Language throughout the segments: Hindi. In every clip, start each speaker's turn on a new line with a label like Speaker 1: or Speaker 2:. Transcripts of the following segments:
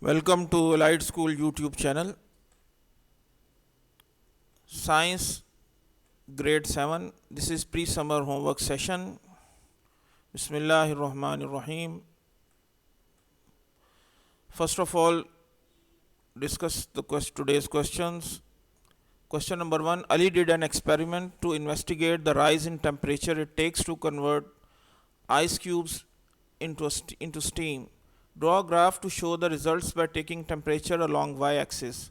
Speaker 1: Welcome to Allied School YouTube channel. Science Grade 7. This is pre-summer homework session. Bismillahirrahmanirrahim. First of all, discuss today's questions. Question number 1. Ali did an experiment to investigate the rise in temperature it takes to convert ice cubes into steam. Draw a graph to show the results by taking temperature along y-axis.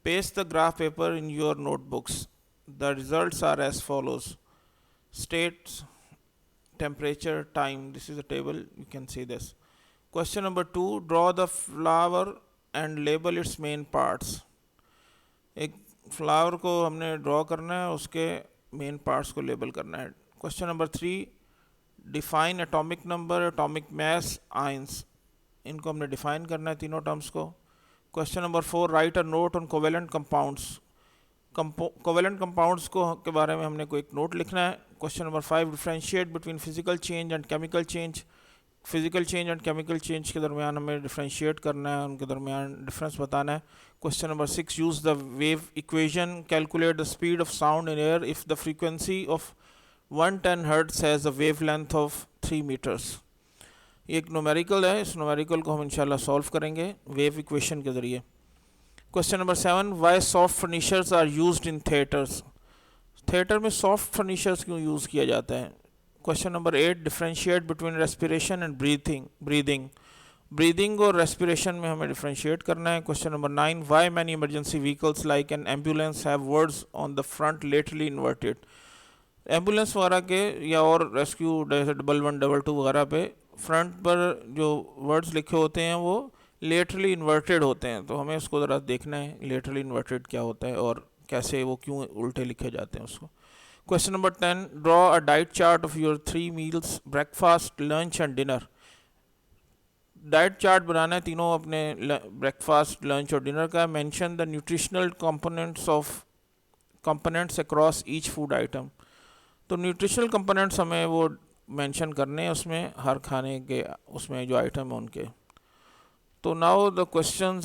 Speaker 1: Paste the graph paper in your notebooks. The results are as follows. State, temperature, time. This is a table. You can see this. Question number 2. Draw the flower and label its main parts. एक फ्लावर को हमने ड्रॉ करना है, उसके मेन पार्ट्स को लेबल करना है. Question number 3. Define atomic number, atomic मास, आयंस. इनको हमने डिफाइन करना है तीनों टर्म्स को. Question number 4. Right a note on covalent compounds. Covalent compounds के बारे में हमने कोई एक नोट लिखना है. Question number 5. Differentiate between physical change and chemical change. Physical change and chemical change के दरमियान हमें डिफरेंशिएट करना है, उनके दरमियान डिफरेंस बताना है. Question number 6. Use the wave equation, calculate the speed of sound in air if the frequency of 110 hertz has a wavelength of 3 metres. ये एक न्यूमेरिकल है. इस न्यूमेरिकल को हम इंशाल्लाह सॉल्व करेंगे वेव इक्वेशन के ज़रिए. Question number 7. Why soft furnitures are used in theatres. Theatre में सॉफ्ट फर्नीचर्स क्यों यूज़ किया जाता है. Question number 8. Differentiate between respiration and breathing और रेस्पिरेशन में हमें डिफरेंशिएट करना है. Question number 9. Why many emergency vehicles like an ambulance have words on the front laterally inverted. Ambulance वगैरह के या और रेस्क्यू जैसे 11, 22 वगैरह पे फ्रंट पर जो वर्ड्स लिखे होते हैं वो लेटरली इन्वर्टेड होते हैं. तो हमें उसको ज़रा देखना है लेटरली इन्वर्टेड क्या होता है और कैसे वो क्यों उल्टे लिखे जाते हैं उसको. Question number 10. Draw a diet chart of your 3 meals, breakfast, lunch and dinner. Diet chart बनाना है तीनों अपने ब्रेकफास्ट, लंच और डिनर का. Mention the nutritional components across each food item. तो न्यूट्रिशनल कंपोनेंट्स हमें वो मेंशन करने हैं उसमें, हर खाने के उसमें जो आइटम है उनके. तो now the question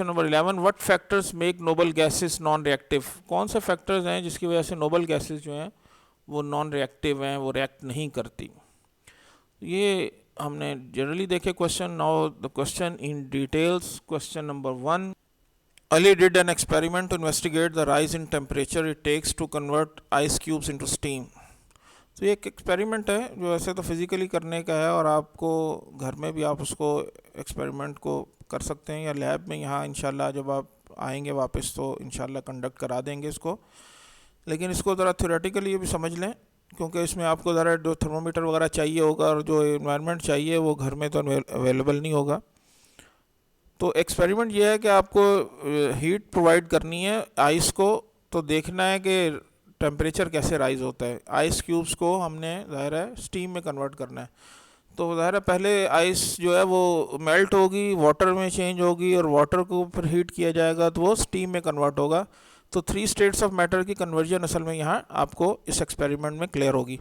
Speaker 1: number 11. What factors make noble gases non reactive. कौन से फैक्टर्स हैं जिसकी वजह से नोबल गैसेस जो हैं वो नॉन रिएक्टिव हैं, वो रिएक्ट नहीं करती. ये हमने जनरली देखे question. Now the question in details. Question number 1. Ali did an experiment to investigate the rise in temperature it takes to convert ice cubes into steam. तो ये एक एक्सपेरिमेंट है जो ऐसे तो फिज़िकली करने का है और आपको घर में भी आप उसको एक्सपेरिमेंट को कर सकते हैं या लैब में यहाँ इंशाल्लाह जब आप आएंगे वापस तो इंशाल्लाह कंडक्ट करा देंगे इसको. लेकिन इसको ज़रा थ्योरेटिकली भी समझ लें क्योंकि इसमें आपको ज़रा जो थर्मोमीटर वगैरह चाहिए होगा और जो एनवायरनमेंट चाहिए वो घर में तो अवेलेबल नहीं होगा. तो एक्सपेरिमेंट ये है कि आपको हीट प्रोवाइड करनी है आइस को, तो देखना है कि टेम्परेचर कैसे राइज़ होता है. आइस क्यूब्स को हमने ज़ाहिर है स्टीम में कन्वर्ट करना है. तो ज़ाहिर है पहले आइस जो है वो मेल्ट होगी, वाटर में चेंज होगी और वाटर को फिर हीट किया जाएगा तो वो स्टीम में कन्वर्ट होगा. तो 3 स्टेट्स ऑफ मैटर की कन्वर्जन असल में यहाँ आपको इस एक्सपेरिमेंट में क्लियर होगी.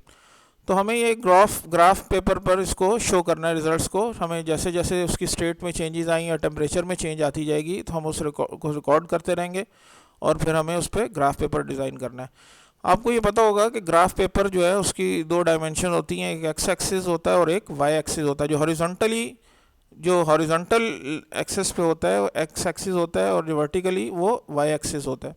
Speaker 1: तो हमें ये ग्राफ पेपर पर इसको शो करना है रिजल्ट्स को. हमें जैसे जैसे उसकी स्टेट में चेंजेस आई या टेम्परेचर में चेंज आती जाएगी तो हम उस को रिकॉर्ड करते रहेंगे और फिर हमें उस पर ग्राफ पेपर डिज़ाइन करना है. आपको ये पता होगा कि ग्राफ पेपर जो है उसकी 2 डायमेंशन होती हैं, एक एक्स एक्सिस होता है और एक वाई एक्सिस होता है. जो हॉरिजॉन्टल एक्सिस पे होता है वो एक्स एक्सिस होता है और जो वर्टिकली वो वाई एक्सिस होता है.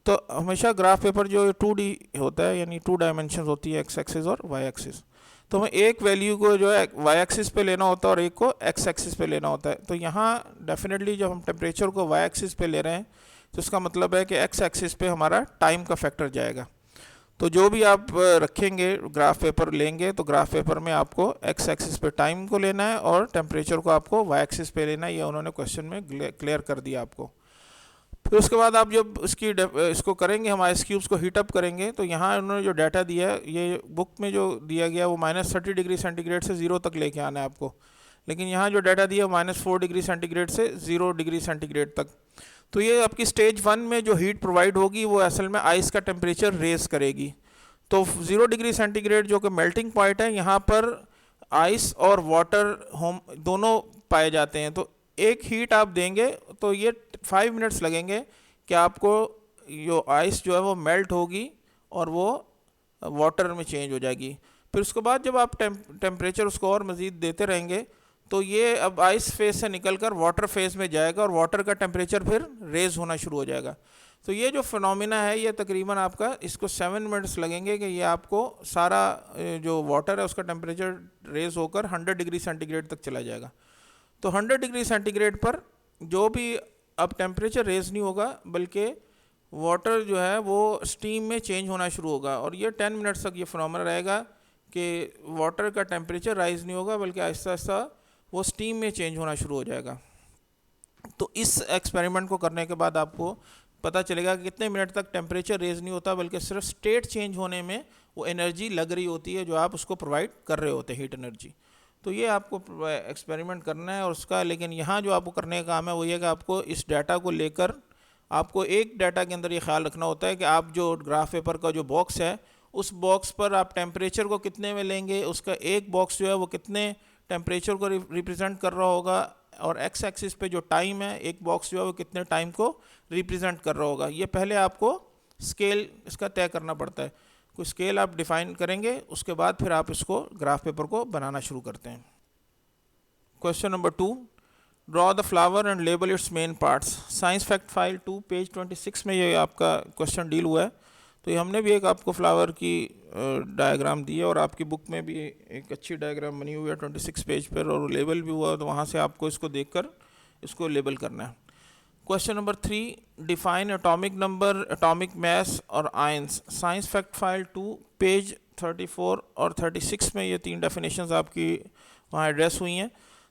Speaker 1: तो हमेशा ग्राफ पेपर जो 2D होता है यानी 2 डायमेंशन होती है, एक्स एक्सिस और वाई एक्सिस. तो हमें एक वैल्यू को जो है वाई एक्सिस पे लेना होता है और एक को एक्स एक्सिस पे लेना होता है. तो यहाँ डेफिनेटली जब हम टेम्परेचर को वाई एक्सिस पे ले रहे हैं तो इसका मतलब है कि एक्स एक्सिस पे हमारा टाइम का फैक्टर जाएगा. तो जो भी आप रखेंगे ग्राफ पेपर लेंगे तो ग्राफ पेपर में आपको एक्स एक्सिस पे टाइम को लेना है और टेम्परेचर को आपको वाई एक्सिस पे लेना है. ये उन्होंने क्वेश्चन में क्लियर कर दिया आपको. फिर उसके बाद आप जब इसको करेंगे, हम आइस क्यूब्स को हीटअप करेंगे तो यहाँ उन्होंने जो डाटा दिया है ये बुक में जो दिया गया वो -30 डिग्री सेंटीग्रेड से 0 तक लेके आना है आपको. लेकिन यहाँ जो डाटा दिया -4 डिग्री सेंटीग्रेड से 0 डिग्री सेंटीग्रेड तक. तो ये आपकी स्टेज 1 में जो हीट प्रोवाइड होगी वो असल में आइस का टेम्परेचर रेज करेगी. तो 0 डिग्री सेंटीग्रेड जो कि मेल्टिंग पॉइंट है, यहाँ पर आइस और वाटर दोनों पाए जाते हैं. तो एक हीट आप देंगे तो ये 5 मिनट्स लगेंगे कि आपको जो आइस जो है वो मेल्ट होगी और वो वाटर में चेंज हो जाएगी। फिर उसके बाद जब आप टेम्परेचर उसको और मज़ीद देते रहेंगे तो ये अब आइस फेज से निकलकर वाटर फेज में जाएगा और वाटर का टेम्परेचर फिर रेज होना शुरू हो जाएगा। तो ये जो फिनोमिना है ये तकरीबन आपका इसको 7 मिनट्स लगेंगे कि ये आपको सारा जो वाटर है उसका टेम्परेचर रेज होकर 100 डिग्री सेंटीग्रेड तक चला जाएगा। तो 100 डिग्री सेंटीग्रेड पर जो भी अब टेम्परेचर रेज नहीं होगा बल्कि वाटर जो है वो स्टीम में चेंज होना शुरू होगा और ये 10 मिनट्स तक ये फिनोमेना रहेगा कि वाटर का टेम्परेचर राइज नहीं होगा बल्कि आहिस्ता आहिस्ता वो स्टीम में चेंज होना शुरू हो जाएगा। तो इस एक्सपेरिमेंट को करने के बाद आपको पता चलेगा कि कितने मिनट तक टेम्परेचर रेज नहीं होता बल्कि सिर्फ स्टेट चेंज होने में वो एनर्जी लग रही होती है जो आप उसको प्रोवाइड कर रहे होते हैं, हीट एनर्जी। तो ये आपको एक्सपेरिमेंट करना है और उसका, लेकिन यहाँ जो आपको करने का काम है वो ये कि आपको इस डाटा को लेकर आपको एक डाटा के अंदर ये ख्याल रखना होता है कि आप जो ग्राफ पेपर का जो बॉक्स है उस बॉक्स पर आप टेम्परेचर को कितने में लेंगे, उसका एक बॉक्स जो है वो कितने टेम्परेचर को रिप्रेजेंट कर रहा होगा और एक्स एक्सिस पे जो टाइम है एक बॉक्स जो है वो कितने टाइम को रिप्रेजेंट कर रहा होगा। ये पहले आपको स्केल इसका तय करना पड़ता है। कोई स्केल आप डिफाइन करेंगे उसके बाद फिर आप इसको ग्राफ पेपर को बनाना शुरू करते हैं। Question number 2, draw the flower and label it's main parts. Science fact file 2 page 26 में ये आपका क्वेश्चन डील हुआ है। तो ये हमने भी एक आपको फ्लावर की डायग्राम दी है और आपकी बुक में भी एक अच्छी डायग्राम बनी हुई है 26 पेज पर और लेबल भी हुआ है, तो वहाँ से आपको इसको देखकर इसको लेबल करना है। Question number 3, define atomic number, atomic mass और ions. Science fact file 2 page 34 और 36 में ये 3 डेफिनेशंस आपकी वहाँ एड्रेस हुई हैं।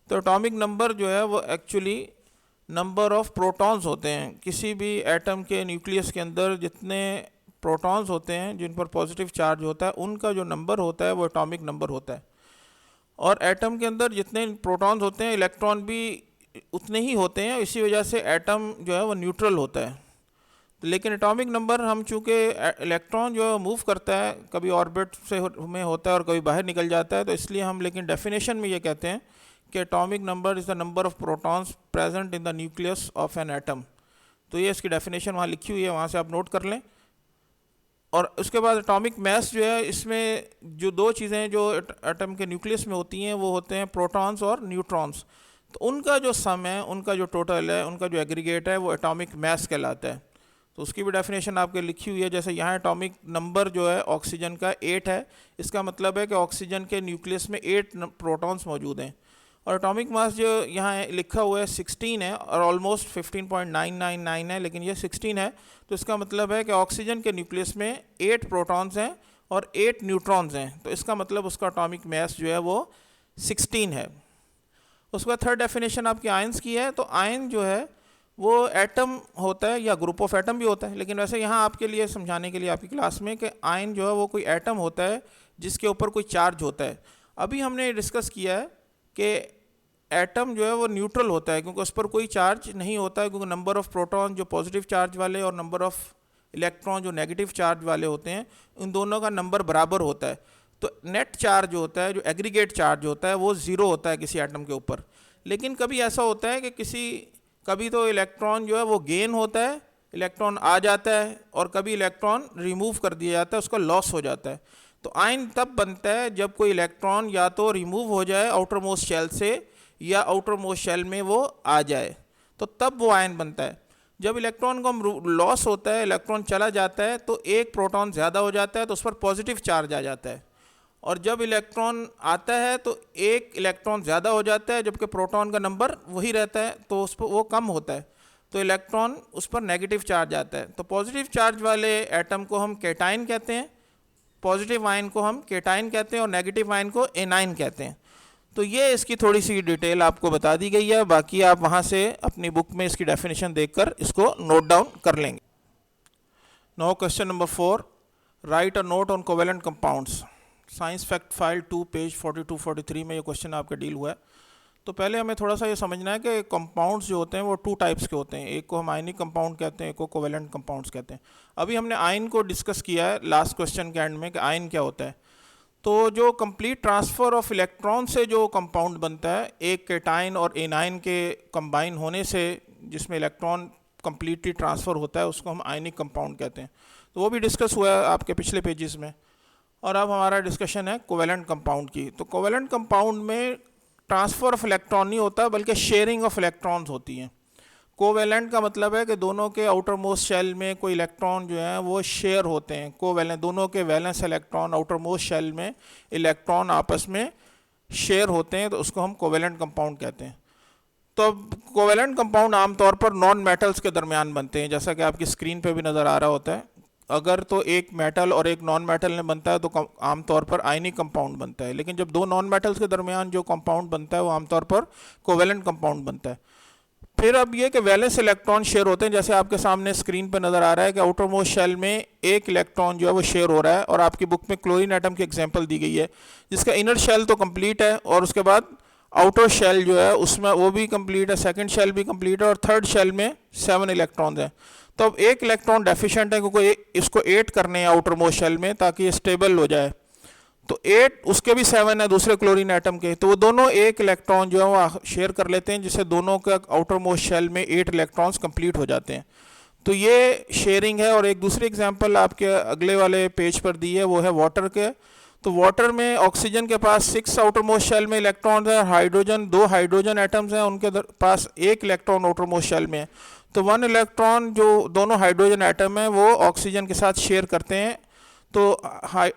Speaker 1: तो एटॉमिक नंबर जो है वो एक्चुअली नंबर ऑफ प्रोटॉन्स होते हैं। किसी भी एटम के न्यूक्लियस के अंदर जितने प्रोटॉन्स होते हैं जिन पर पॉजिटिव चार्ज होता है उनका जो नंबर होता है वो एटॉमिक नंबर होता है। और एटम के अंदर जितने प्रोटॉन्स होते हैं इलेक्ट्रॉन भी उतने ही होते हैं, इसी वजह से एटम जो है वो न्यूट्रल होता है। लेकिन एटॉमिक नंबर हम चूँकि इलेक्ट्रॉन जो है मूव करता है, कभी ऑर्बिट से में होता है और कभी बाहर निकल जाता है, तो इसलिए हम लेकिन डेफिनेशन में ये कहते हैं कि atomic number is the number of protons present in the nucleus of an atom. तो ये इसकी डेफिनेशन वहाँ लिखी हुई है, वहाँ से आप नोट कर लें। और उसके बाद एटॉमिक मास जो है, इसमें जो 2 चीज़ें जो एटम के न्यूक्लियस में होती हैं वो होते हैं प्रोटॉन्स और न्यूट्रॉन्स। तो उनका जो सम है, उनका जो टोटल है, उनका जो एग्रीगेट है वो एटॉमिक मास कहलाता है। तो उसकी भी डेफिनेशन आपके लिखी हुई है। जैसे यहाँ एटॉमिक नंबर जो है ऑक्सीजन का 8 है, इसका मतलब है कि ऑक्सीजन के न्यूक्लियस में 8 प्रोटॉन्स मौजूद हैं। और एटॉमिक मास जो यहाँ लिखा हुआ है 16 है और ऑलमोस्ट 15.999 है, लेकिन ये 16 है। तो इसका मतलब है कि ऑक्सीजन के न्यूक्लियस में 8 प्रोटॉन्स हैं और 8 न्यूट्रॉन्स हैं। तो इसका मतलब उसका एटॉमिक मास जो है वो 16 है। उसके बाद थर्ड डेफिनेशन आपकी आयंस की है। तो आयन जो है वो एटम होता है या ग्रुप ऑफ एटम भी होता है, लेकिन वैसे यहाँ आपके लिए समझाने के लिए आपकी क्लास में कि आयन जो है वो कोई एटम होता है जिसके ऊपर कोई चार्ज होता है। अभी हमने डिस्कस किया है कि एटम जो है वो न्यूट्रल होता है क्योंकि उस पर कोई चार्ज नहीं होता है, क्योंकि नंबर ऑफ़ प्रोटॉन जो पॉजिटिव चार्ज वाले और नंबर ऑफ़ इलेक्ट्रॉन जो नेगेटिव चार्ज वाले होते हैं उन दोनों का नंबर बराबर होता है। तो नेट चार्ज जो होता है, जो एग्रीगेट चार्ज होता है वो 0 होता है किसी एटम के ऊपर। लेकिन कभी ऐसा होता है कि कभी तो इलेक्ट्रॉन जो है वो गेन होता है, इलेक्ट्रॉन आ जाता है, और कभी इलेक्ट्रॉन रिमूव कर दिया जाता है, उसका लॉस हो जाता है। तो आयन तब बनता है जब कोई इलेक्ट्रॉन या तो रिमूव हो जाए आउटर मोस्ट शेल से या आउटर मोस्ट शेल में वो आ जाए, तो तब वो आयन बनता है। जब इलेक्ट्रॉन को लॉस होता है, इलेक्ट्रॉन चला जाता है, तो एक प्रोटॉन ज़्यादा हो जाता है तो उस पर पॉजिटिव चार्ज आ जाता है। और जब इलेक्ट्रॉन आता है तो एक इलेक्ट्रॉन ज़्यादा हो जाता है जबकि प्रोटॉन का नंबर वही रहता है, तो उस पर वो कम होता है, तो इलेक्ट्रॉन उस पर नेगेटिव चार्ज आता है। तो पॉजिटिव चार्ज वाले एटम को हम कैटाइन कहते हैं, पॉजिटिव आयन को हम कैटाइन कहते हैं और नेगेटिव आयन को एनाइन कहते हैं। तो ये इसकी थोड़ी सी डिटेल आपको बता दी गई है, बाकी आप वहाँ से अपनी बुक में इसकी डेफिनेशन देखकर इसको नोट डाउन कर लेंगे। Now question number 4, right a note on covalent compounds. Science fact file 2 page 42-43 में ये क्वेश्चन आपका डील हुआ है। तो पहले हमें थोड़ा सा ये समझना है कि कंपाउंड्स जो होते हैं वो 2 टाइप्स के होते हैं। एक को हम आयनिक कंपाउंड कहते हैं, एक को कोवेलेंट कंपाउंड्स कहते हैं। अभी हमने आयन को डिस्कस किया है लास्ट क्वेश्चन के एंड में कि आयन क्या होता है। तो जो कंप्लीट ट्रांसफ़र ऑफ इलेक्ट्रॉन से जो कंपाउंड बनता है, एक केटाइन और एनाइन के कंबाइन होने से जिसमें इलेक्ट्रॉन कंप्लीटली ट्रांसफ़र होता है, उसको हम आयनिक कंपाउंड कहते हैं। तो वो भी डिस्कस हुआ है आपके पिछले पेजेस में। और अब हमारा डिस्कशन है कोवेलेंट कंपाउंड की। तो कोवेलेंट कंपाउंड में ट्रांसफ़र ऑफ इलेक्ट्रॉन नहीं होता, बल्कि शेयरिंग ऑफ इलेक्ट्रॉन्स होती हैं। कोवेलेंट का मतलब है कि दोनों के आउटर मोस्ट शेल में कोई इलेक्ट्रॉन जो है वो शेयर होते हैं। कोवेलेंट, दोनों के valence electron outermost shell में इलेक्ट्रॉन आपस में शेयर होते हैं, तो उसको हम कोवेलेंट कंपाउंड कहते हैं। तो कोवेलेंट कंपाउंड आमतौर पर नॉन मेटल्स के दरमियान बनते हैं, जैसा कि आपकी स्क्रीन पे भी नज़र आ रहा होता है। अगर तो एक मेटल और एक नॉन मेटल में बनता है तो आमतौर पर आयनिक कंपाउंड बनता है, लेकिन जब दो नॉन मेटल्स के दरमियान जो कंपाउंड बनता है वो आमतौर पर कोवेलेंट कंपाउंड बनता है। फिर अब ये कि वैलेंस इलेक्ट्रॉन शेयर होते हैं, जैसे आपके सामने स्क्रीन पर नज़र आ रहा है कि आउटर मोस्ट शेल में एक इलेक्ट्रॉन जो है वो शेयर हो रहा है, और आपकी बुक में क्लोरीन एटम की एग्जांपल दी गई है, जिसका इनर शेल तो कंप्लीट है और उसके बाद आउटर शेल जो है उसमें वो भी कंप्लीट है, सेकंड शेल भी कंप्लीट है, और थर्ड शेल में 7 इलेक्ट्रॉन हैं। तो अब एक इलेक्ट्रॉन डेफिशिएंट है, क्योंकि इसको 8 करने हैं आउटर मोस्ट शेल में ताकि ये स्टेबल हो जाए। तो 8 उसके भी 7 है दूसरे क्लोरीन एटम के, तो वो दोनों एक इलेक्ट्रॉन जो है वो शेयर कर लेते हैं, जिससे दोनों का आउटर मोस्ट शेल में 8 इलेक्ट्रॉन्स कंप्लीट हो जाते हैं। तो ये शेयरिंग है। और एक दूसरी एग्जांपल आपके अगले वाले पेज पर दी है, वो है वाटर के। तो वाटर में ऑक्सीजन के पास 6 आउटर मोस्ट शेल में इलेक्ट्रॉन है, हाइड्रोजन 2 हाइड्रोजन एटम्स हैं, उनके पास 1 इलेक्ट्रॉन आउटर मोस्ट शेल में है। तो 1 इलेक्ट्रॉन जो दोनों हाइड्रोजन एटम है वो ऑक्सीजन के साथ शेयर करते हैं। तो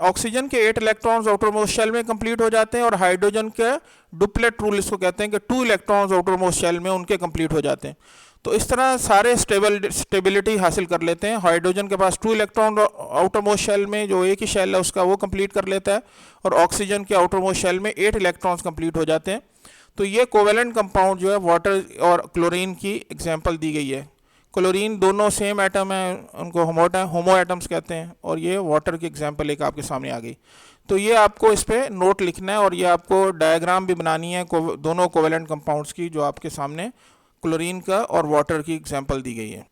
Speaker 1: ऑक्सीजन के 8 इलेक्ट्रॉन्स आउटर मोस्ट शेल में कंप्लीट हो जाते हैं, और हाइड्रोजन के डुप्लेट रूल इसको कहते हैं कि 2 इलेक्ट्रॉन्स आउटर मोस्ट शेल में उनके कंप्लीट हो जाते हैं। तो इस तरह सारे स्टेबिलिटी हासिल कर लेते हैं। हाइड्रोजन के पास 2 इलेक्ट्रॉन आउटर मोस्ट शेल में, जो एक ही शेल है उसका, वो कंप्लीट कर लेता है, और ऑक्सीजन के आउटर मोस्ट शेल में 8 इलेक्ट्रॉन्स कंप्लीट हो जाते हैं। तो ये कोवेलेंट कंपाउंड जो है वाटर और क्लोरीन की एग्जांपल दी गई है। क्लोरीन दोनों सेम एटम है, उनको होमो एटम्स कहते हैं, और ये वाटर की एग्जांपल एक आपके सामने आ गई। तो ये आपको इस पर नोट लिखना है, और ये आपको डायग्राम भी बनानी है दोनों कोवेलेंट कंपाउंड्स की, जो आपके सामने क्लोरीन का और वाटर की एग्जांपल दी गई है।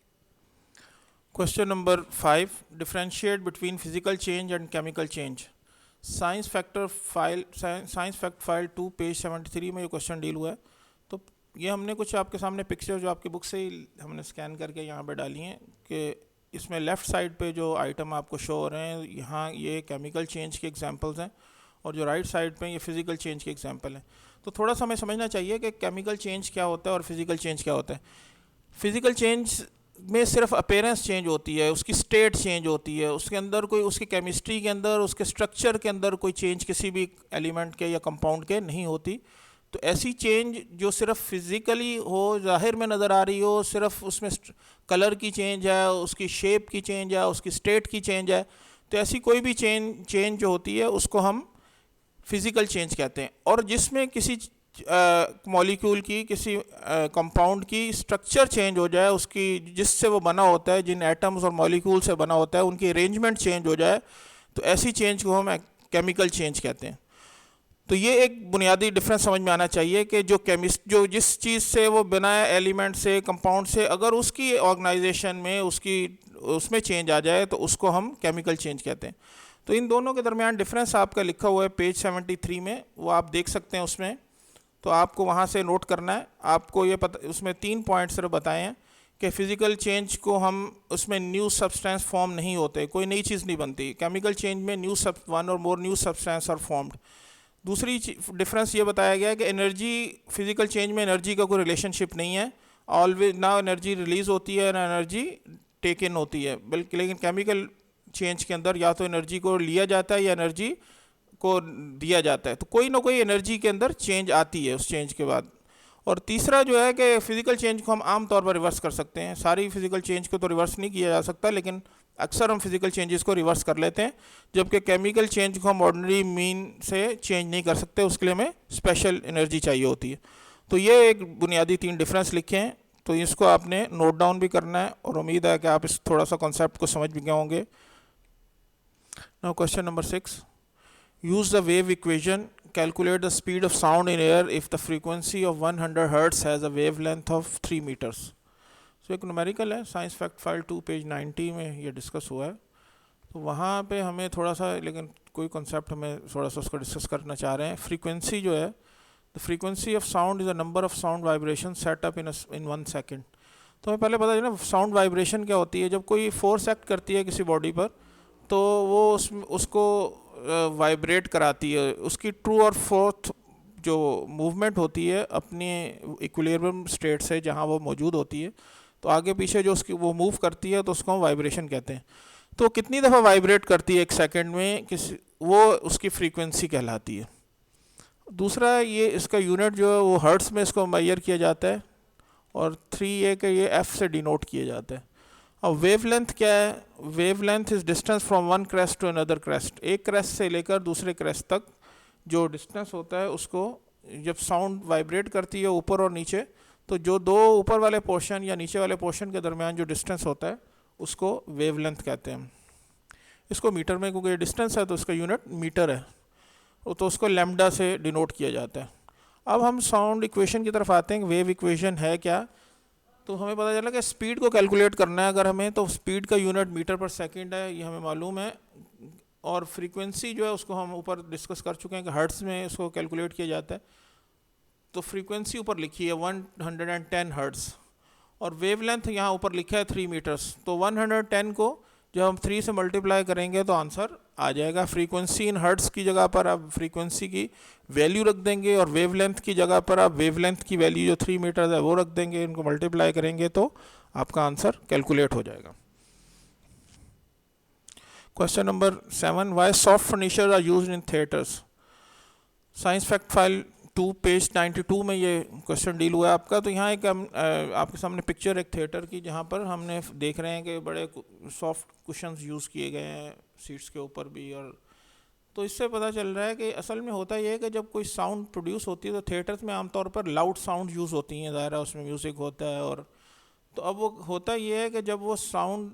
Speaker 1: Question number 5, differentiate between physical change and chemical change. Science fact file 2 page 73 में ये क्वेश्चन डील हुआ है। तो ये हमने कुछ आपके सामने पिक्चर जो आपकी बुक से ही हमने स्कैन करके यहाँ पे डाली हैं, कि इसमें लेफ़्ट साइड पे जो आइटम आपको शो हो रहे हैं, यहाँ ये केमिकल चेंज के एग्जांपल्स हैं, और जो राइट साइड पे ये फिज़िकल चेंज के एग्जांपल हैं। तो थोड़ा सा हमें समझना चाहिए कि केमिकल चेंज क्या होता है और फिज़िकल चेंज क्या होता है। फिज़िकल चेंज में सिर्फ अपीयरेंस चेंज होती है, उसकी स्टेट चेंज होती है, उसके अंदर कोई, उसकी केमिस्ट्री के अंदर, उसके स्ट्रक्चर के अंदर कोई चेंज किसी भी एलिमेंट के या कंपाउंड के नहीं होती। तो ऐसी चेंज जो सिर्फ फिज़िकली हो, ज़ाहिर में नज़र आ रही हो, सिर्फ उसमें कलर की चेंज है, उसकी शेप की चेंज है, उसकी स्टेट की चेंज है, तो ऐसी कोई भी चेंज जो होती है उसको हम फिज़िकल चेंज कहते हैं। और जिसमें किसी मॉलिक्यूल की, किसी कंपाउंड की स्ट्रक्चर चेंज हो जाए, उसकी जिससे वो बना होता है, जिन एटम्स और मॉलिक्यूल से बना होता है, उनकी अरेंजमेंट चेंज हो जाए, तो ऐसी चेंज को हम केमिकल चेंज कहते हैं। तो ये एक बुनियादी डिफरेंस समझ में आना चाहिए कि जो जिस चीज़ से वो बना है, एलिमेंट से, कंपाउंड से, अगर उसकी ऑर्गेनाइजेशन में उसमें चेंज आ जाए तो उसको हम केमिकल चेंज कहते हैं। तो इन दोनों के दरमियान डिफरेंस आपका लिखा हुआ है पेज 73 में, वो आप देख सकते हैं उसमें। तो आपको वहाँ से नोट करना है। आपको ये पता, उसमें 3 पॉइंट सिर्फ बताए हैं कि फ़िज़िकल चेंज को हम, उसमें न्यू सब्सटेंस फॉर्म नहीं होते, कोई नई चीज़ नहीं बनती। केमिकल चेंज में वन और more new substance are formed. दूसरी डिफरेंस ये बताया गया है कि एनर्जी, फिज़िकल चेंज में एनर्जी का कोई रिलेशनशिप नहीं है। ऑलवेज ना एनर्जी रिलीज़ होती है ना एनर्जी टेक इन होती है, बल्कि लेकिन केमिकल चेंज के अंदर या तो एनर्जी को लिया जाता है या एनर्जी को दिया जाता है। तो कोई ना कोई एनर्जी के अंदर चेंज आती है उस चेंज के बाद। और तीसरा जो है कि फ़िज़िकल चेंज को हम आम तौर पर रिवर्स कर सकते हैं। सारी फ़िज़िकल चेंज को तो रिवर्स नहीं किया जा सकता, लेकिन अक्सर हम फिज़िकल चेंजेस को रिवर्स कर लेते हैं, जबकि केमिकल चेंज को हम ऑर्डिनरी मीन से चेंज नहीं कर सकते, उसके लिए हमें स्पेशल एनर्जी चाहिए होती है। तो ये एक बुनियादी 3 डिफरेंस लिखे हैं, तो इसको आपने नोट डाउन भी करना है, और उम्मीद है कि आप इस थोड़ा सा कॉन्सेप्ट को समझ भी गए होंगे। Now question number 6, use the wave equation, calculate the speed of sound in air if the frequency of 100 Hz has a wavelength of 3 meters। सो एक न्यूमेरिकल है, साइंस फैक्ट फाइल 2 पेज 90 में ये डिस्कस हुआ है। तो वहाँ पे हमें थोड़ा सा लेकिन कोई कॉन्सेप्ट हमें थोड़ा सा उसको डिस्कस करना चाह रहे हैं। फ्रीक्वेंसी जो है, the frequency of sound is a number of sound vibration set up in 1 second. तो हमें पहले पता है ना साउंड वाइब्रेशन क्या होती है। जब कोई फोर्स एक्ट करती है किसी बॉडी पर तो वो उसको वाइब्रेट कराती है। उसकी ट्रू और फोर्थ जो मूवमेंट होती है अपने इक्विलिब्रियम स्टेट से जहाँ वो मौजूद होती है, तो आगे पीछे जो उसकी वो मूव करती है तो उसको हम वाइब्रेशन कहते हैं। तो कितनी दफ़ा वाइब्रेट करती है 1 सेकेंड में, वो उसकी फ्रीक्वेंसी कहलाती है। दूसरा ये इसका यूनिट जो है वो हर्ट्स में इसको मेजर किया जाता है, और 3A का ये F से डिनोट किया जाता है। अब वेवलेंथ क्या है? Wavelength is distance from one crest to another crest. एक क्रेस्ट से लेकर दूसरे क्रेस्ट तक जो डिस्टेंस होता है उसको जब साउंड वाइब्रेट करती है ऊपर और नीचे, तो जो दो ऊपर वाले पोर्शन या नीचे वाले पोर्शन के दरमियान जो डिस्टेंस होता है उसको वेवलेंथ कहते हैं। इसको मीटर में, क्योंकि डिस्टेंस है तो उसका यूनिट मीटर है, तो उसको लैम्डा से डिनोट किया जाता है। अब हम साउंड इक्वेशन की तरफ आते हैं। वेव इक्वेशन है क्या? तो हमें पता चला कि स्पीड को कैलकुलेट करना है अगर हमें, तो स्पीड का यूनिट मीटर पर सेकंड है, ये हमें मालूम है। और फ्रीक्वेंसी जो है उसको हम ऊपर डिस्कस कर चुके हैं कि हर्ट्स में इसको कैलकुलेट किया जाता है। तो फ्रीक्वेंसी ऊपर लिखी है 110 हर्ट्स, और वेवलेंथ यहाँ ऊपर लिखा है 3 मीटर्स। तो 110 को जब हम 3 से मल्टीप्लाई करेंगे तो आंसर आ जाएगा। फ्रीक्वेंसी इन हर्ट्स की जगह पर आप फ्रीक्वेंसी की वैल्यू रख देंगे, और वेवलेंथ की जगह पर आप वेवलेंथ की वैल्यू जो 3 मीटर्स है वो रख देंगे। इनको मल्टीप्लाई करेंगे तो आपका आंसर कैलकुलेट हो जाएगा। Question number 7, why soft furniture are used in theatres. Science fact file 2 page 92 में ये क्वेश्चन डील हुआ है आपका। तो यहाँ एक आपके सामने पिक्चर एक थिएटर की, जहाँ पर हमने देख रहे हैं कि बड़े सॉफ्ट कुशन्स यूज़ किए गए हैं सीट्स के ऊपर भी। और तो इससे पता चल रहा है कि असल में होता ये है कि जब कोई साउंड प्रोड्यूस होती है तो थिएटर्स में आमतौर पर लाउड साउंड यूज़ होती हैं, ज़ाहिर है उसमें म्यूज़िक होता है। और तो अब वो होता ये है कि जब वो साउंड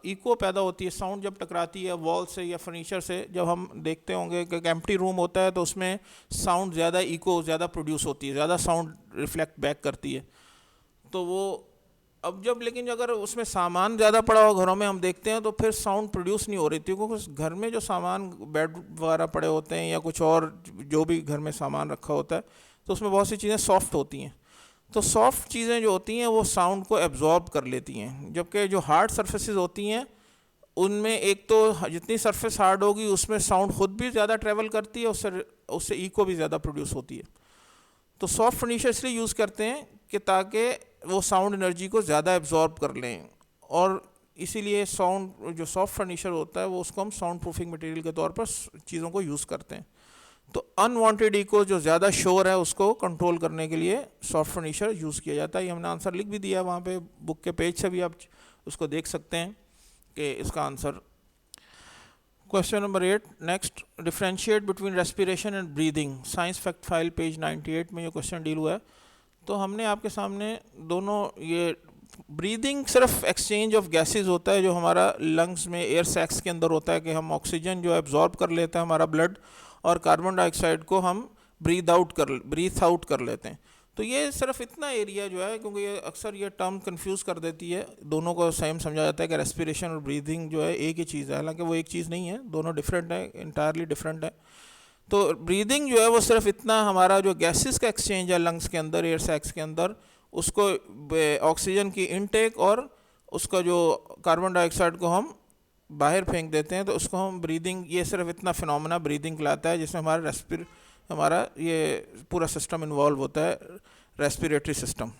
Speaker 1: इको पैदा होती है, साउंड जब टकराती है वॉल से या फर्नीचर से, जब हम देखते होंगे कि एम्प्टी रूम होता है तो उसमें साउंड ज़्यादा इको ज़्यादा प्रोड्यूस होती है, ज़्यादा साउंड रिफ्लेक्ट बैक करती है। तो वो अब जब, लेकिन अगर उसमें सामान ज़्यादा पड़ा हो घरों में हम देखते हैं तो फिर साउंड प्रोड्यूस नहीं हो रही थी, क्योंकि उस घर में जो सामान बेड वगैरह पड़े होते हैं या कुछ और जो भी घर में सामान रखा होता है तो उसमें बहुत सी चीज़ें सॉफ्ट होती हैं। तो सॉफ्ट चीज़ें जो होती हैं वो साउंड को एब्जॉर्ब कर लेती हैं, जबकि जो हार्ड सरफेसेस होती हैं उनमें एक तो जितनी सरफेस हार्ड होगी उसमें साउंड खुद भी ज़्यादा ट्रैवल करती है, उससे इको भी ज़्यादा प्रोड्यूस होती है। तो सॉफ्ट फर्नीचर इसलिए यूज़ करते हैं कि ताकि वो साउंड एनर्जी को ज़्यादा एब्जॉर्ब कर लें, और इसीलिए साउंड जो सॉफ्ट फर्नीचर होता है वो उसको हम साउंड प्रूफिंग मटेरियल के तौर पर चीज़ों को यूज़ करते हैं। तो अनवांटेड इको जो ज़्यादा शोर है उसको कंट्रोल करने के लिए सॉफ्ट फर्नीचर यूज़ किया जाता है। ये हमने आंसर लिख भी दिया है वहाँ पे, बुक के पेज से भी आप उसको देख सकते हैं कि इसका answer. Question number 8, next, differentiate between respiration and breathing. Science fact file page 98 में ये क्वेश्चन डील हुआ है। तो हमने आपके सामने दोनों, ये ब्रीदिंग सिर्फ एक्सचेंज ऑफ गैसेस होता है जो हमारा लंग्स में एयर सैक्स के अंदर होता है, कि हम ऑक्सीजन जो एब्जॉर्ब कर लेता है हमारा ब्लड, और कार्बन डाइऑक्साइड को हम ब्रीथ आउट कर लेते हैं। तो ये सिर्फ इतना एरिया जो है, क्योंकि ये अक्सर ये टर्म कंफ्यूज कर देती है, दोनों को सेम समझा जाता है कि रेस्पिरेशन और ब्रीदिंग जो है एक ही चीज़ है, हालांकि वो एक चीज़ नहीं है, दोनों डिफरेंट है, इंटायरली डिफरेंट है। तो ब्रीदिंग जो है वो सिर्फ इतना, हमारा जो गैसेस का एक्सचेंज है लंग्स के अंदर, एयर सैक्स के अंदर, उसको ऑक्सीजन की इनटेक और उसका जो कार्बन डाइऑक्साइड को हम बाहर फेंक देते हैं, तो उसको हम ब्रीदिंग, ये सिर्फ इतना फिनोमेना ब्रीदिंग कहलाता है, जिसमें हमारा ये पूरा सिस्टम इन्वॉल्व होता है, रेस्पिरेटरी सिस्टम।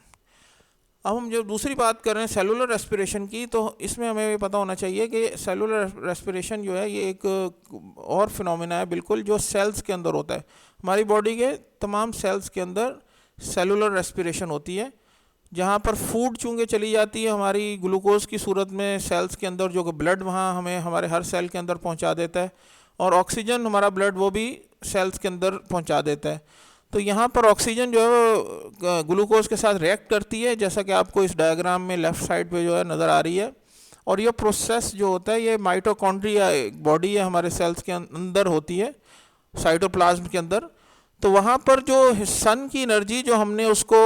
Speaker 1: अब हम जो दूसरी बात कर रहे हैं सेलुलर रेस्पिरेशन की, तो इसमें हमें ये पता होना चाहिए कि सेलुलर रेस्पिरेशन जो है ये एक और फिनोमेना है बिल्कुल, जो सेल्स के अंदर होता है। हमारी बॉडी के तमाम सेल्स के अंदर सेलुलर रेस्पिरेशन होती है, जहाँ पर फूड चूँकि चली जाती है हमारी ग्लूकोज की सूरत में सेल्स के अंदर, जो कि ब्लड वहाँ हमें हमारे हर सेल के अंदर पहुँचा देता है, और ऑक्सीजन हमारा ब्लड वो भी सेल्स के अंदर पहुँचा देता है। तो यहाँ पर ऑक्सीजन जो है वो ग्लूकोज के साथ रिएक्ट करती है, जैसा कि आपको इस डायग्राम में लेफ़्ट साइड पे जो है नज़र आ रही है। और ये प्रोसेस जो होता है ये माइटोकॉन्ड्रिया बॉडी है हमारे सेल्स के अंदर होती है, साइटोप्लाज्म के अंदर। तो वहाँ पर जो सन की एनर्जी जो हमने उसको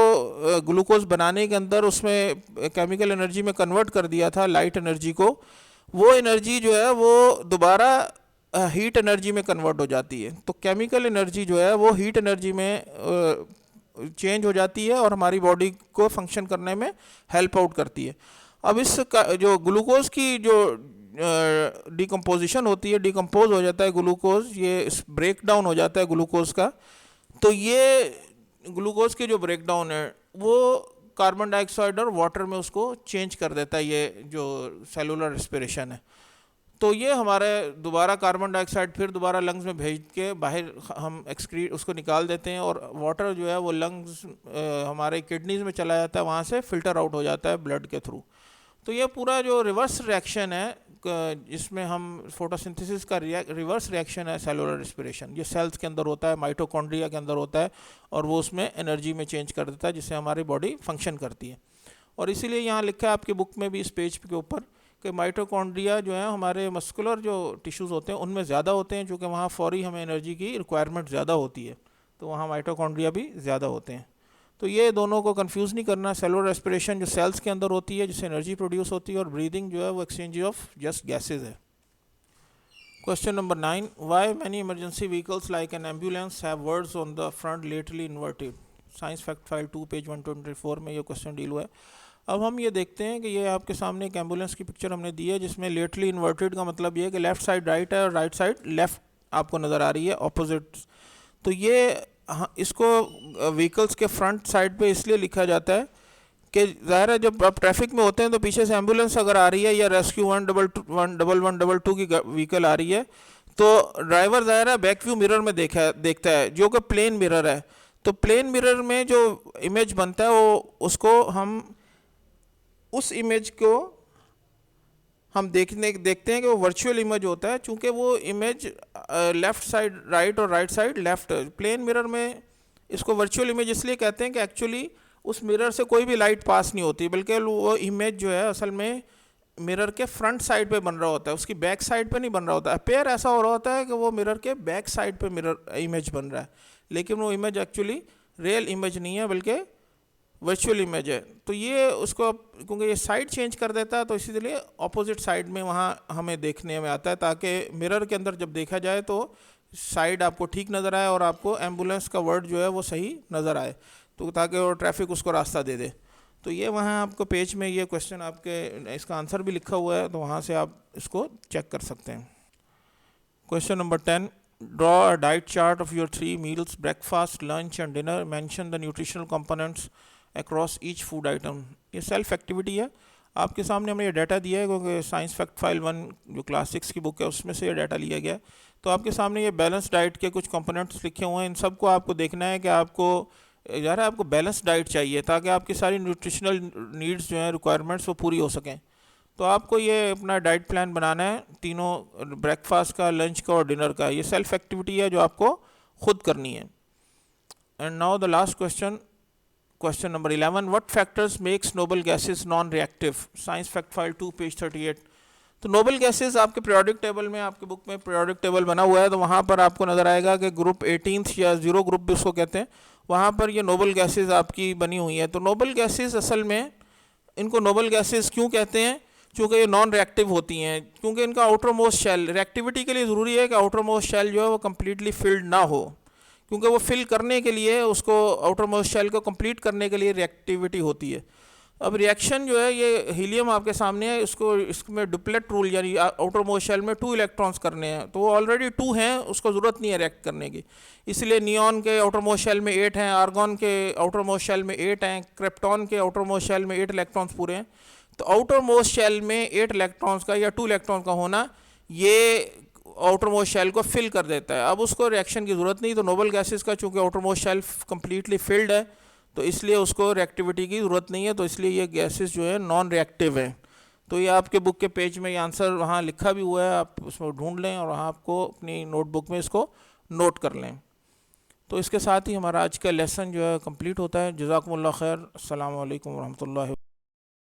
Speaker 1: ग्लूकोज बनाने के अंदर उसमें केमिकल एनर्जी में कन्वर्ट कर दिया था, लाइट एनर्जी को, वो एनर्जी जो है वो दोबारा हीट एनर्जी में कन्वर्ट हो जाती है। तो केमिकल एनर्जी जो है वो हीट एनर्जी में चेंज हो जाती है और हमारी बॉडी को फंक्शन करने में हेल्प आउट करती है। अब इस जो ग्लूकोज की जो डिकम्पोजिशन होती है, डिकम्पोज हो जाता है ग्लूकोज, ये ब्रेक डाउन हो जाता है ग्लूकोज का। तो ये ग्लूकोज के जो ब्रेक डाउन है वो कार्बन डाइऑक्साइड और वाटर में उसको चेंज कर देता है, ये जो सेलुलर रेस्पिरेशन है। तो ये हमारे दोबारा कार्बन डाइऑक्साइड फिर दोबारा लंग्स में भेज के बाहर हम एक्सक्रीट उसको निकाल देते हैं, और वाटर जो है वो लंग्स हमारे किडनीज में चला जाता है, वहाँ से फिल्टर आउट हो जाता है ब्लड के थ्रू। तो ये पूरा जो रिवर्स रिएक्शन है जिसमें हम फोटोसिंथेसिस का रिवर्स रिएक्शन है सेलुलर रेस्पिरेशन, ये सेल्स के अंदर होता है, माइटोकॉन्ड्रिया के अंदर होता है, और वो उसमें एनर्जी में चेंज कर देता है जिससे हमारी बॉडी फंक्शन करती है। और इसीलिए यहाँ लिखा है आपकी बुक में भी इस पेज के ऊपर कि माइटोकॉन्ड्रिया जो है हमारे मस्कुलर जो टिश्यूज़ होते हैं उनमें ज़्यादा होते हैं, क्योंकि वहाँ फौरी हमें एनर्जी की रिक्वायरमेंट ज़्यादा होती है, तो वहाँ माइटोकॉन्ड्रिया भी ज़्यादा होते हैं। तो ये दोनों को कंफ्यूज नहीं करना। सेलुलर रेस्पिरेशन जो सेल्स के अंदर होती है जिससे एनर्जी प्रोड्यूस होती है, और ब्रीदिंग जो है वो एक्सचेंज ऑफ जस्ट गैसेज है। Question number 9, why many emergency vehicles like an ambulance have words on the front laterally inverted. Science fact file 2 page 124 में ये क्वेश्चन डील हुआ है। अब हम ये देखते हैं कि ये आपके सामने एक एम्बुलेंस की पिक्चर हमने दी है जिसमें लेटरली इन्वर्टेड का मतलब ये है कि लेफ़्ट साइड राइट है और राइट साइड लेफ़्ट आपको नज़र आ रही है, ऑपोजिट। तो ये इसको व्हीकल्स के फ्रंट साइड पे इसलिए लिखा जाता है कि ज़ाहिर है जब आप ट्रैफिक में होते हैं तो पीछे से एम्बुलेंस अगर आ रही है या रेस्क्यू 11122 की व्हीकल आ रही है तो ड्राइवर ज़ाहिर है बैक व्यू मिरर में देखता है जो कि प्लेन मिरर है। तो प्लेन मिरर में जो इमेज बनता है वो उसको हम उस इमेज को हम देखते हैं कि वो वर्चुअल इमेज होता है, चूँकि वो इमेज लेफ़्ट साइड राइट और right side left. Plane mirror में इसको वर्चुअल इमेज इसलिए कहते हैं कि एक्चुअली उस मिरर से कोई भी लाइट पास नहीं होती, बल्कि वो इमेज जो है असल में मिरर के फ्रंट साइड पे बन रहा होता है, उसकी बैक साइड पे नहीं बन रहा होता। अपेयर ऐसा हो रहा होता है कि वो मिरर के बैक साइड पे मिरर इमेज बन रहा है, लेकिन वो इमेज एक्चुअली रियल इमेज नहीं है बल्कि वर्चुअल इमेज है। तो ये उसको क्योंकि ये साइड चेंज कर देता है तो इसीलिए ऑपोजिट साइड में वहाँ हमें देखने में आता है, ताकि मिरर के अंदर जब देखा जाए तो साइड आपको ठीक नज़र आए और आपको एम्बुलेंस का वर्ड जो है वो सही नज़र आए, तो ताकि वो ट्रैफिक उसको रास्ता दे दे। तो ये वहाँ आपको पेज में ये क्वेश्चन आपके इसका आंसर भी लिखा हुआ है, तो वहाँ से आप इसको चेक कर सकते हैं। Question number 10, draw a diet chart of your 3 meals, breakfast, lunch and dinner, mention the nutritional components across each food item. ये सेल्फ एक्टिविटी है, आपके सामने हमने ये डाटा दिया है क्योंकि साइंस फैक्ट फाइल 1 जो क्लास 6 की बुक है उसमें से ये डाटा लिया गया है। तो आपके सामने ये बैलेंस डाइट के कुछ कंपोनेंट्स लिखे हुए हैं, इन सबको आपको देखना है कि आपको बैलेंस डाइट चाहिए ताकि आपकी सारी न्यूट्रिशनल नीड्स जो हैं रिक्वायरमेंट्स वो पूरी हो सकें। तो आपको ये अपना डाइट प्लान बनाना है, तीनों ब्रेकफास्ट का, लंच का और डिनर का। ये सेल्फ एक्टिविटी है जो आपको खुद करनी है। And now the last question, question number 11, what factors makes noble gases non reactive. Science fact file 2 page 38। तो नोबल गैसेस आपके पीरियोडिक टेबल में, आपकी बुक में पीरियोडिक टेबल बना हुआ है, तो वहाँ पर आपको नज़र आएगा कि ग्रुप 18 या 0 ग्रुप भी उसको कहते हैं, वहाँ पर ये नोबल गैसेस आपकी बनी हुई है। तो नोबल गैसेस असल में इनको नोबल गैसेस क्यों कहते हैं, क्योंकि ये नॉन रिएक्टिव होती हैं, क्योंकि इनका आउटर मोस्ट शेल, रिएक्टिविटी के लिए ज़रूरी है कि आउटर मोस्ट शेल जो है वो कम्प्लीटली फिल्ड ना हो, क्योंकि वो फिल करने के लिए उसको आउटर मोस्ट शेल को कंप्लीट करने के लिए रिएक्टिविटी होती है। अब रिएक्शन जो है ये हीलियम आपके सामने है, इसमें डुप्लेट रूल यानी आउटर मोस्ट शेल में 2 इलेक्ट्रॉन्स करने हैं, तो वो ऑलरेडी 2 हैं, उसको ज़रूरत नहीं है रिएक्ट करने की। इसलिए नियॉन के आउटर मोस्ट शेल में 8 हैं, आर्गॉन के आउटर मोस्ट शेल में 8 हैं, क्रिप्टॉन के आउटर मोस्ट शेल में 8 इलेक्ट्रॉन्स पूरे हैं। तो आउटर मोस्ट शेल में 8 इलेक्ट्रॉन्स का या 2 इलेक्ट्रॉन का होना ये आउटर मोस्ट शेल को फिल कर देता है। अब उसको रिएक्शन की ज़रूरत नहीं। तो नोबल गैसेस का चूँकि outermost shell completely filled है तो इसलिए उसको रिएक्टिविटी की ज़रूरत नहीं है, तो इसलिए ये गैसेस जो है नॉन रिएक्टिव हैं। तो ये आपके बुक के पेज में ये आंसर वहाँ लिखा भी हुआ है, आप उसमें ढूंढ लें और वहाँ आपको अपनी नोटबुक में इसको नोट कर लें। तो इसके साथ ही हमारा आज का लेसन जो है कंप्लीट होता है। जज़ाकुमुल्लाह खैर। अस्सलामु अलैकुम वरहमतुल्लाहि।